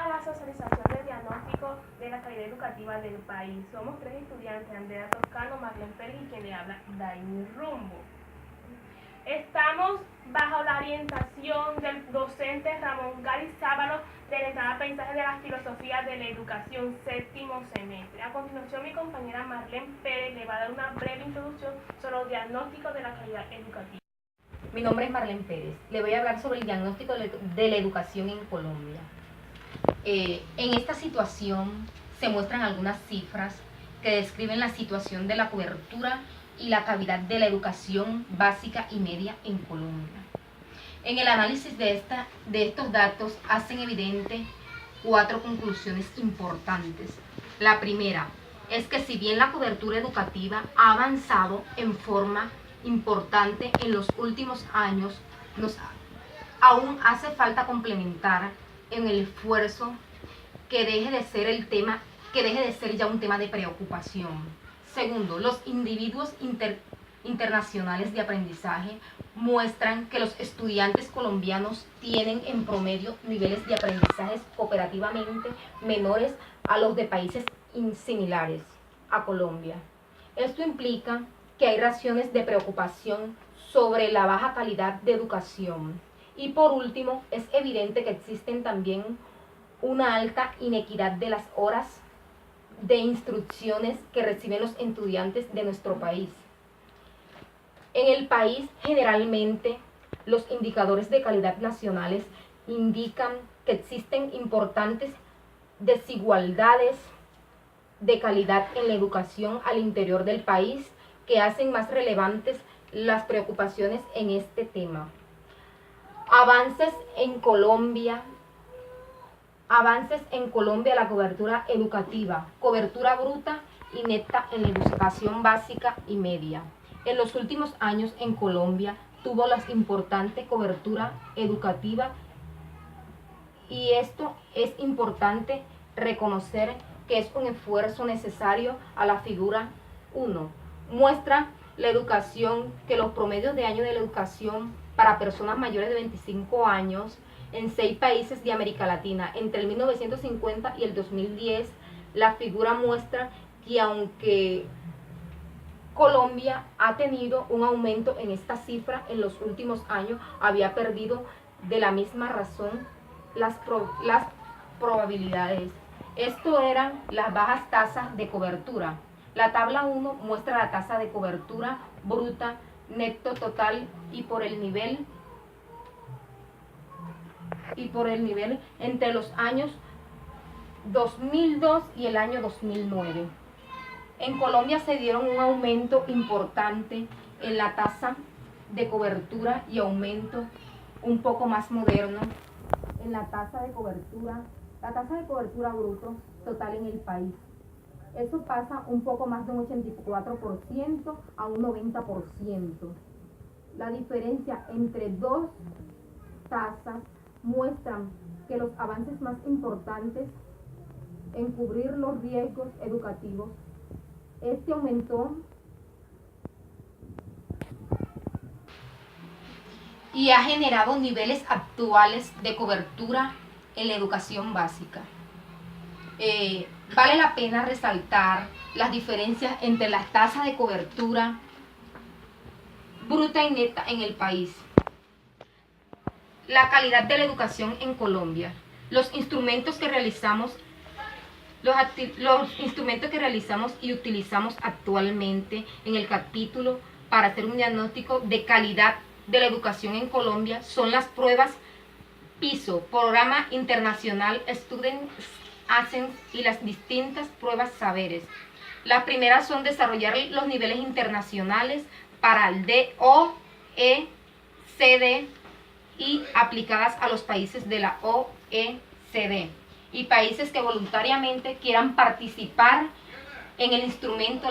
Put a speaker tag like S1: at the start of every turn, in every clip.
S1: a la socialización del diagnóstico de la calidad educativa del país. Somos tres estudiantes, Andrea Toscano, Marlene Pérez y quien le habla, Daini Rumbo. Estamos bajo la orientación del docente Ramón Gali Sábalo de la entrada Aprendizaje de la Filosofía de la Educación, séptimo semestre. A continuación, mi compañera Marlene Pérez le va a dar una breve introducción sobre los diagnósticos de la calidad educativa.
S2: Mi nombre es Marlene Pérez. Le voy a hablar sobre el diagnóstico de la educación en Colombia. En esta situación se muestran algunas cifras que describen la situación de la cobertura y la calidad de la educación básica y media en Colombia. En el análisis de estos datos hacen evidente 4 conclusiones importantes. La primera es que si bien la cobertura educativa ha avanzado en forma importante en los últimos años, aún hace falta complementar en el esfuerzo que deje de ser ya un tema de preocupación. Segundo, los individuos internacionales de aprendizaje muestran que los estudiantes colombianos tienen en promedio niveles de aprendizaje cooperativamente menores a los de países similares a Colombia. Esto implica que hay razones de preocupación sobre la baja calidad de educación. Y por último, es evidente que existen también una alta inequidad de las horas de instrucciones que reciben los estudiantes de nuestro país. En el país, generalmente, los indicadores de calidad nacionales indican que existen importantes desigualdades de calidad en la educación al interior del país que hacen más relevantes las preocupaciones en este tema. Avances en Colombia, la cobertura educativa, cobertura bruta y neta en la educación básica y media. En los últimos años en Colombia tuvo la importante cobertura educativa y esto es importante reconocer que es un esfuerzo necesario a la figura 1. Muestra la educación que los promedios de años de la educación para personas mayores de 25 años en 6 países de América Latina entre el 1950 y el 2010, la figura muestra que aunque Colombia ha tenido un aumento en esta cifra en los últimos años, había perdido de la misma razón las probabilidades. Esto eran las bajas tasas de cobertura. La tabla 1 muestra la tasa de cobertura bruta, neto total y por el nivel entre los años 2002 y el año 2009. En Colombia se dieron un aumento importante en la tasa de cobertura y aumento un poco más moderno en la tasa de cobertura bruto total en el país. Eso pasa un poco más de un 84% a un 90%. La diferencia entre dos tasas muestran que los avances más importantes en cubrir los riesgos educativos, este aumentó y ha generado niveles actuales de cobertura en la educación básica. Vale la pena resaltar las diferencias entre las tasas de cobertura bruta y neta en el país. La calidad de la educación en Colombia. Los instrumentos que realizamos y utilizamos actualmente en el capítulo para hacer un diagnóstico de calidad de la educación en Colombia son las pruebas PISO, Programa Internacional Student Assessment, y las distintas pruebas saberes. Las primeras son desarrollar los niveles internacionales para el OECD y aplicadas a los países de la OECD y países que voluntariamente quieran participar en el instrumento.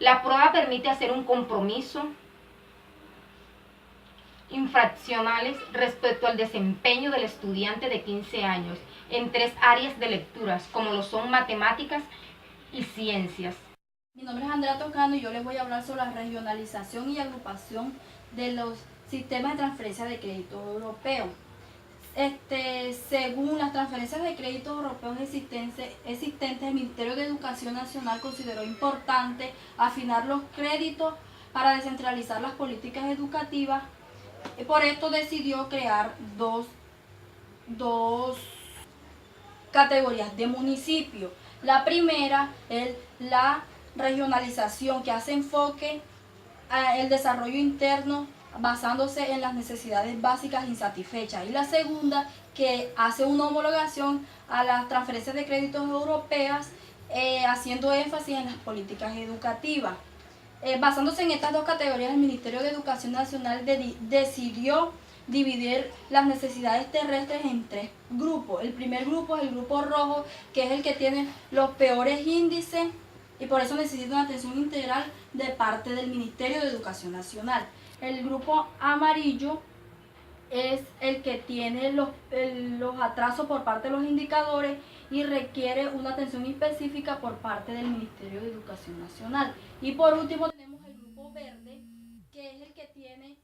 S2: La prueba permite hacer un compromiso infraccionales respecto al desempeño del estudiante de 15 años en 3 áreas de lecturas, como lo son matemáticas y ciencias.
S3: Mi nombre es Andrea Toscano y yo les voy a hablar sobre la regionalización y agrupación de los sistemas de transferencia de crédito europeo. Según las transferencias de créditos europeos existentes, el Ministerio de Educación Nacional consideró importante afinar los créditos para descentralizar las políticas educativas. Y por esto decidió crear dos categorías de municipio. La primera es la regionalización, que hace enfoque al desarrollo interno basándose en las necesidades básicas insatisfechas, y la segunda, que hace una homologación a las transferencias de créditos europeas, haciendo énfasis en las políticas educativas. Basándose en estas dos categorías, el Ministerio de Educación Nacional decidió dividir las necesidades terrestres en tres grupos. El primer grupo es el grupo rojo, que es el que tiene los peores índices y por eso necesita una atención integral de parte del Ministerio de Educación Nacional. El grupo amarillo es el que tiene los atrasos por parte de los indicadores y requiere una atención específica por parte del Ministerio de Educación Nacional. Y por último tenemos el grupo verde, que es el que tiene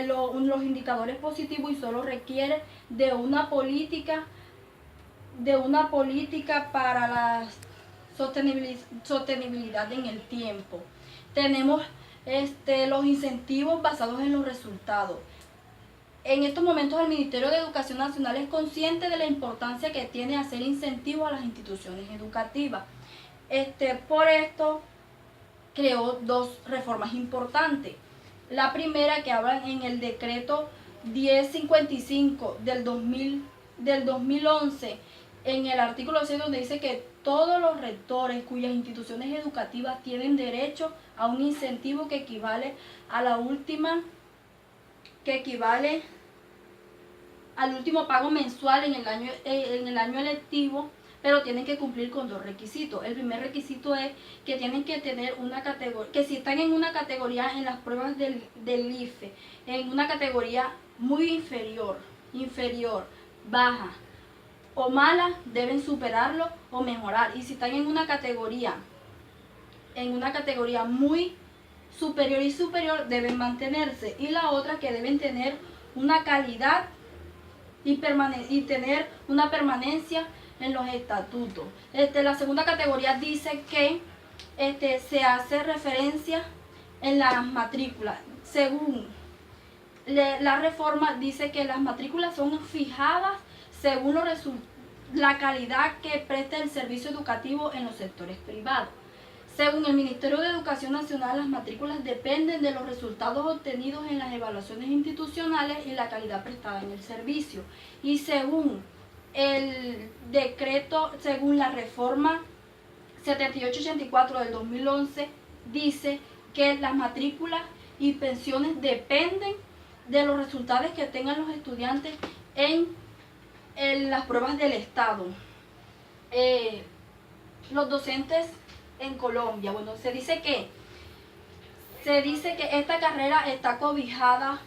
S3: los indicadores positivos y solo requiere de una política para la sostenibilidad en el tiempo. Tenemos los incentivos basados en los resultados. En estos momentos el Ministerio de Educación Nacional es consciente de la importancia que tiene hacer incentivos a las instituciones educativas. Por esto creó dos reformas importantes. La primera, que habla en el decreto 1055 del 2011, en el artículo 6, donde dice que todos los rectores cuyas instituciones educativas tienen derecho a un incentivo que equivale al último pago mensual en el año lectivo, pero tienen que cumplir con dos requisitos. El primer requisito es que tienen que tener una categoría, que si están en una categoría en las pruebas del IFE, en una categoría muy inferior, baja o mala, deben superarlo o mejorar. Y si están en una categoría muy superior, deben mantenerse. Y la otra, que deben tener una calidad y tener una permanencia en los estatutos. La segunda categoría dice que se hace referencia en las matrículas. Según la reforma, dice que las matrículas son fijadas según la calidad que presta el servicio educativo en los sectores privados. Según el Ministerio de Educación Nacional, las matrículas dependen de los resultados obtenidos en las evaluaciones institucionales y la calidad prestada en el servicio. Y según el decreto, según la reforma 7884 del 2011, dice que las matrículas y pensiones dependen de los resultados que tengan los estudiantes en las pruebas del Estado. Los docentes en Colombia, bueno, se dice que esta carrera está cobijada,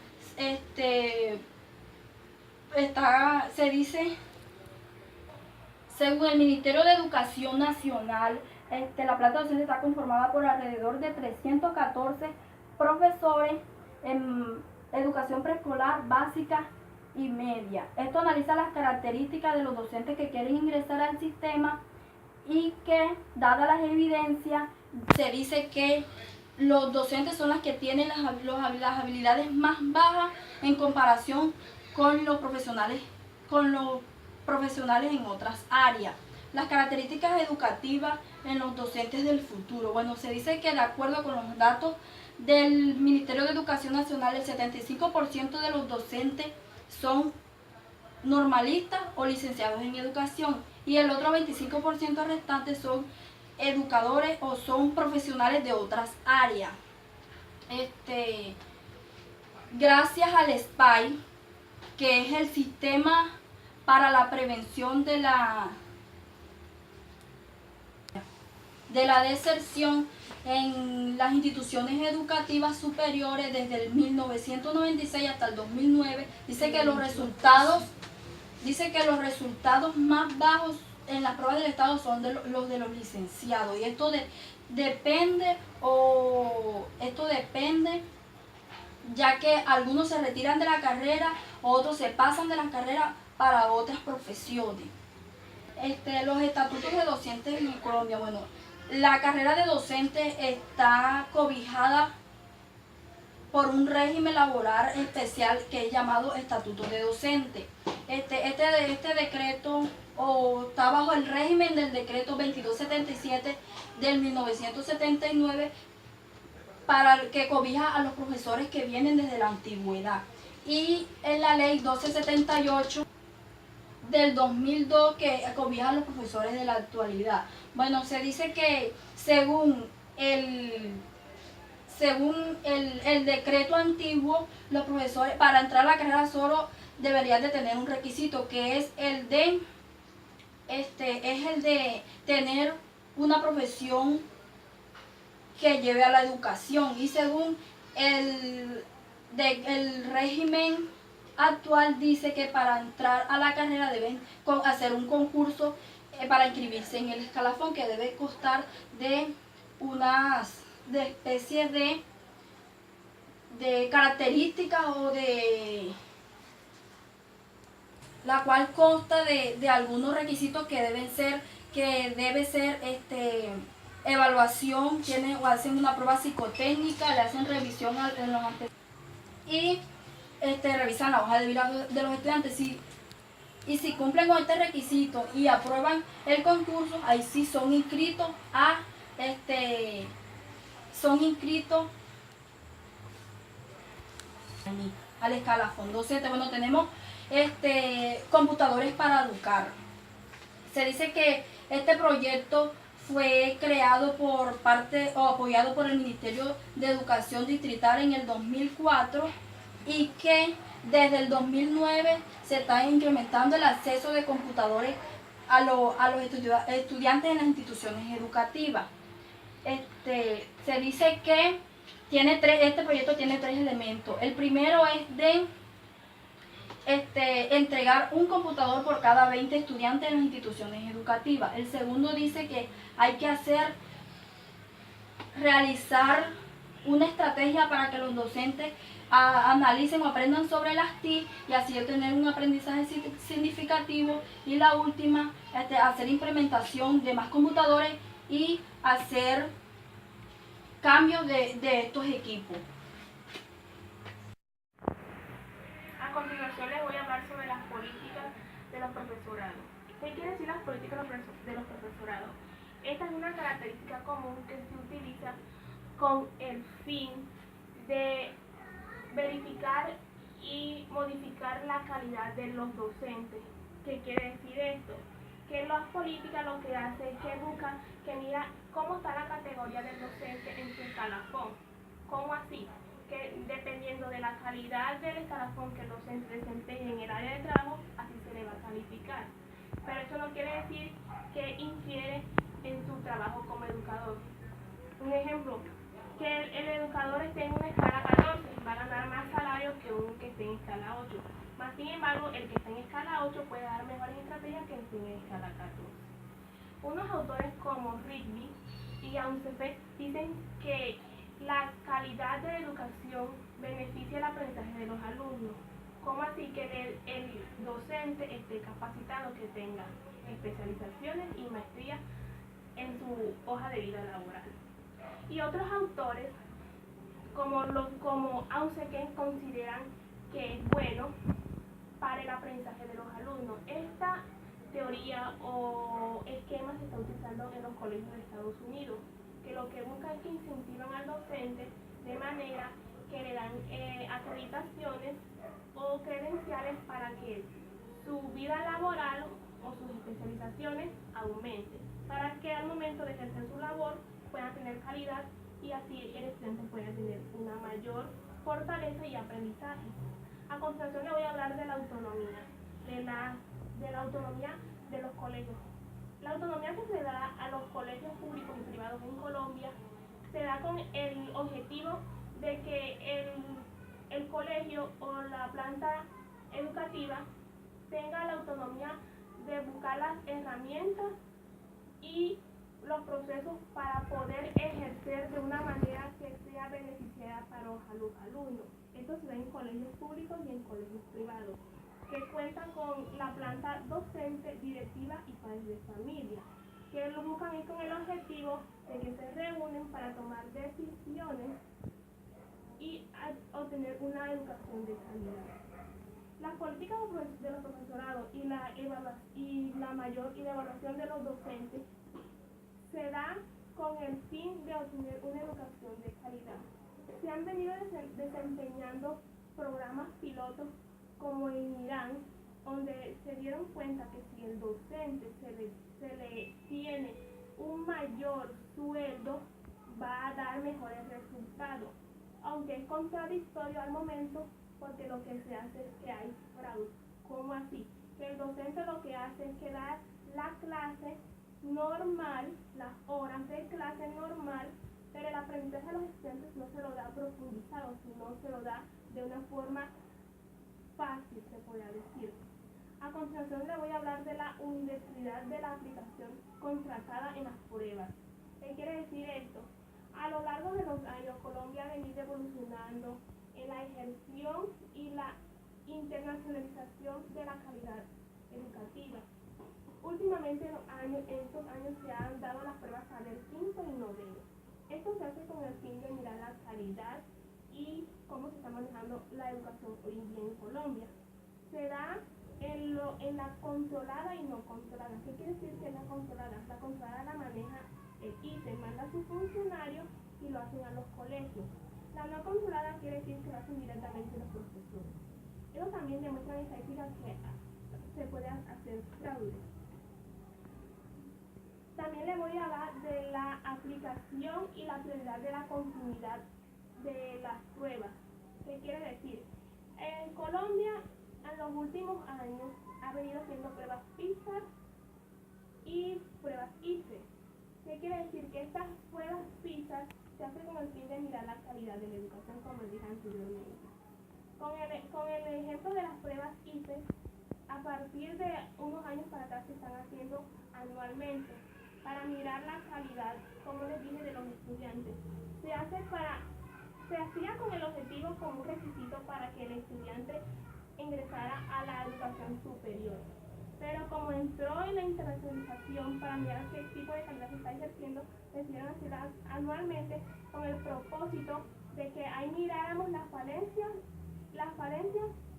S3: según el Ministerio de Educación Nacional, la planta docente está conformada por alrededor de 314 profesores en educación preescolar, básica y media. Esto analiza las características de los docentes que quieren ingresar al sistema y que, dadas las evidencias, se dice que los docentes son las que tienen las habilidades más bajas en comparación con los profesionales en otras áreas. Las características educativas en los docentes del futuro. Bueno, se dice que de acuerdo con los datos del Ministerio de Educación Nacional, el 75% de los docentes son normalistas o licenciados en educación, y el otro 25% restante son educadores o son profesionales de otras áreas. Gracias al SPAI, que es el sistema para la prevención de la deserción en las instituciones educativas superiores desde el 1996 hasta el 2009, dice que los resultados más bajos en las pruebas del Estado son los de los licenciados, y esto depende ya que algunos se retiran de la carrera, otros se pasan de la carrera para otras profesiones. Los estatutos de docentes en Colombia, bueno, la carrera de docente está cobijada por un régimen laboral especial que es llamado Estatuto de Docente. Este decreto está bajo el régimen del decreto 2277 del 1979 para el que cobija a los profesores que vienen desde la antigüedad. Y en la ley 1278 del 2002 que cobija a los profesores de la actualidad. Bueno, se dice que según el decreto antiguo, los profesores para entrar a la carrera solo deberían de tener un requisito que es el de tener una profesión que lleve a la educación, y según el régimen actual dice que para entrar a la carrera deben hacer un concurso para inscribirse en el escalafón, que debe constar de especies de características o de la cual consta de algunos requisitos que debe ser evaluación, o hacen una prueba psicotécnica, le hacen revisión en los antecedentes y revisan la hoja de vida de los estudiantes. Y si cumplen con este requisito y aprueban el concurso, ahí sí son inscritos al escalafón docente. Bueno, tenemos computadores para educar. Se dice que este proyecto fue creado apoyado por el Ministerio de Educación Distrital en el 2004 y que desde el 2009 se está incrementando el acceso de computadores a los estudiantes en las instituciones educativas. Se dice que este proyecto tiene 3 elementos. El primero es de entregar un computador por cada 20 estudiantes en las instituciones educativas. El segundo dice que hay que realizar una estrategia para que los docentes analicen o aprendan sobre las TIC y así obtener un aprendizaje significativo. Y la última, hacer implementación de más computadores y hacer cambios de estos equipos.
S1: A continuación les voy a hablar sobre las políticas de los profesorados. ¿Qué quiere decir las políticas de los profesorados? Esta es una característica común que se utiliza con el fin de verificar y modificar la calidad de los docentes. ¿Qué quiere decir esto? Que las políticas lo que hace es que busca que mira cómo está la categoría del docente en su escalafón. ¿Cómo así? Que dependiendo de la calidad del escalafón que el docente desempeñe en el área de trabajo, así se le va a calificar. Pero eso no quiere decir que infiere en su trabajo como educador. Un ejemplo, que el educador esté en una escala 14 va a ganar más salario que un que esté en escala 8. Más sin embargo, el que está en escala 8 puede dar mejores estrategias que el que esté en escala 14. Unos autores como Rigby y Aunsefeld dicen que la calidad de educación beneficia el aprendizaje de los alumnos. ¿Cómo así? Que el docente esté capacitado, que tenga especializaciones y maestrías en su hoja de vida laboral. Y otros autores, como Aunsefeld, consideran que es bueno para el aprendizaje de los alumnos. Esta teoría o esquema se está utilizando en los colegios de Estados Unidos, que lo que busca es que incentivan al docente de manera que le dan acreditaciones o credenciales para que su vida laboral o sus especializaciones aumenten, para que al momento de ejercer su labor puedan tener calidad y así el estudiante pueda tener una mayor fortaleza y aprendizaje. A continuación le voy a hablar de la autonomía, de la autonomía de los colegios. La autonomía que se da a los colegios públicos y privados en Colombia se da con el objetivo de que el colegio o la planta educativa tenga la autonomía de buscar las herramientas y los procesos para poder ejercer de una manera que sea beneficiaria para los alumnos. Esto se ve en colegios públicos y en colegios privados, que cuentan con la planta docente, directiva y padres de familia, que lo buscan con el objetivo de que se reúnen para tomar decisiones y obtener una educación de calidad. Las políticas de los profesorados y la mayor evaluación de los docentes se da con el fin de obtener una educación de calidad. Se han venido desempeñando programas pilotos como en Irán, donde se dieron cuenta que si el docente se le tiene un mayor sueldo, va a dar mejores resultados, aunque es contradictorio al momento, porque lo que se hace es que hay fraude. ¿Cómo así? Que el docente lo que hace es que da la clase normal, las horas de clase normal, pero el aprendizaje de los estudiantes no se lo da profundizado, sino se lo da de una forma fácil, se podría decir. A continuación le voy a hablar de la universalidad de la aplicación contratada en las pruebas. ¿Qué quiere decir esto? A lo largo de los años, Colombia ha venido evolucionando en la ejerción y la internacionalización de la calidad educativa. Últimamente en estos años se han dado las pruebas saber quinto y noveno. Esto se hace con el fin de mirar la calidad y cómo se está manejando la educación hoy en día en Colombia. Se da en la controlada y no controlada. ¿Qué quiere decir que es la controlada? La controlada la maneja el ICE, manda a sus funcionarios y lo hacen a los colegios. La no controlada quiere decir que lo hacen directamente los profesores. Ellos también demuestran estadísticas que se puede hacer fraude. También les voy a hablar de la aplicación y la prioridad de la continuidad de las pruebas. ¿Qué quiere decir? En Colombia, en los últimos años, ha venido haciendo pruebas PISA y pruebas ICE. ¿Qué quiere decir? Que estas pruebas PISA se hacen con el fin de mirar la calidad de la educación, como dije anteriormente. Con el ejemplo de las pruebas ICE, a partir de unos años para acá se están haciendo anualmente para mirar la calidad, como les dije, de los estudiantes. Se hacía con el objetivo como un requisito para que el estudiante ingresara a la educación superior. Pero como entró en la internacionalización para mirar qué tipo de calidad se está ejerciendo, decidieron hacerla anualmente con el propósito de que ahí miráramos las falencias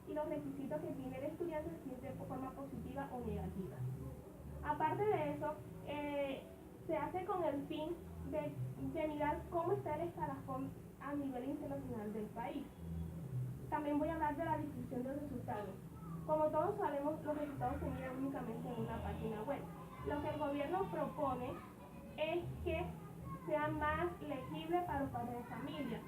S1: y los requisitos que tiene el estudiante, si es de forma positiva o negativa. Aparte de eso, se hace con el fin de mirar cómo está el escalafón a nivel internacional del país. También voy a hablar de la difusión de los resultados. Como todos sabemos, los resultados se miran únicamente en una página web. Lo que el gobierno propone es que sea más legible para los padres de familia.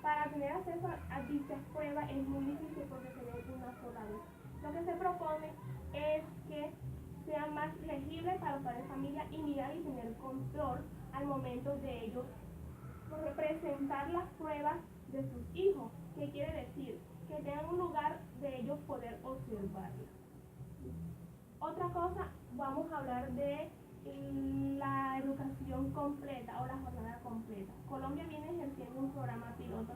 S1: Para tener acceso a dichas pruebas es muy difícil porque se ve una sola vez. Lo que se propone es que sea más legible para los padres de familia y mirar y tener control al momento de ellos presentar las pruebas de sus hijos. ¿Qué quiere decir? Que tengan un lugar de ellos poder observarlas. Otra cosa, vamos a hablar de la educación completa o la jornada completa. Colombia viene ejerciendo un programa piloto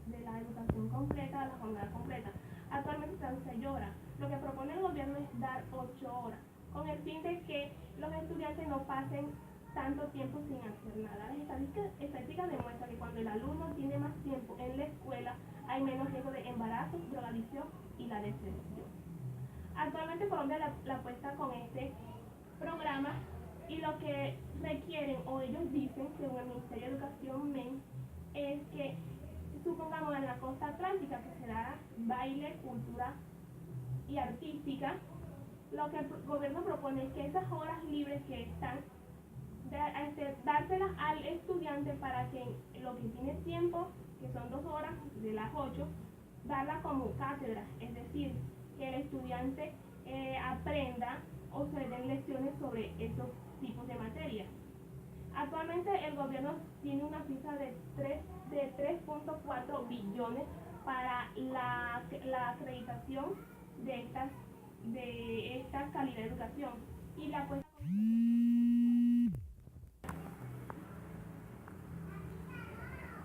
S1: de la educación completa, de la jornada completa. Actualmente está en 6 horas. Lo que propone el gobierno es dar 8 horas, con el fin de que los estudiantes no pasen tanto tiempo sin hacer nada. Las estadísticas demuestran que cuando el alumno tiene más tiempo en la escuela, hay menos riesgo de embarazo, drogadicción y la deserción. Actualmente Colombia la apuesta con este programa y lo que requieren, o ellos dicen, según el Ministerio de Educación MEN, es que, supongamos en la costa atlántica, que será baile, cultura y artística, lo que el gobierno propone es que esas horas libres que están, dárselas al estudiante para que lo que tiene tiempo, que son 2 horas de las 8, darla como cátedra, es decir, que el estudiante aprenda o se den lecciones sobre esos tipos de materias. Actualmente el gobierno tiene una cifra de 3.4 billones para la acreditación de esta calidad de educación y la apuesta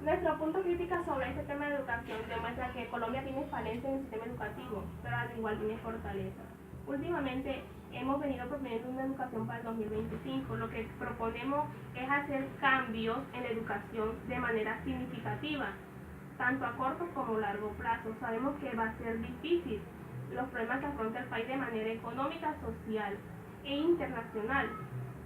S1: Nuestro punto crítico sobre este tema de educación demuestra que Colombia tiene falencias en el sistema educativo, pero al igual tiene fortalezas. Últimamente hemos venido proponiendo una educación para el 2025. Lo que proponemos es hacer cambios en la educación de manera significativa, tanto a corto como a largo plazo. Sabemos que va a ser difícil los problemas que afronta el país de manera económica, social e internacional,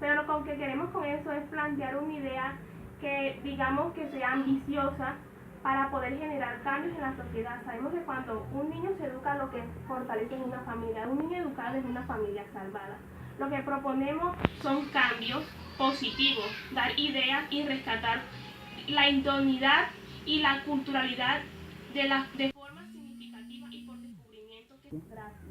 S1: pero lo que queremos con eso es plantear una idea que digamos que sea ambiciosa para poder generar cambios en la sociedad. Sabemos que cuando un niño se educa, lo que fortalece es una familia. Un niño educado es una familia salvada. Lo que proponemos son cambios positivos, dar ideas y rescatar la idoneidad y la culturalidad de forma significativa y por descubrimiento que... Gracias.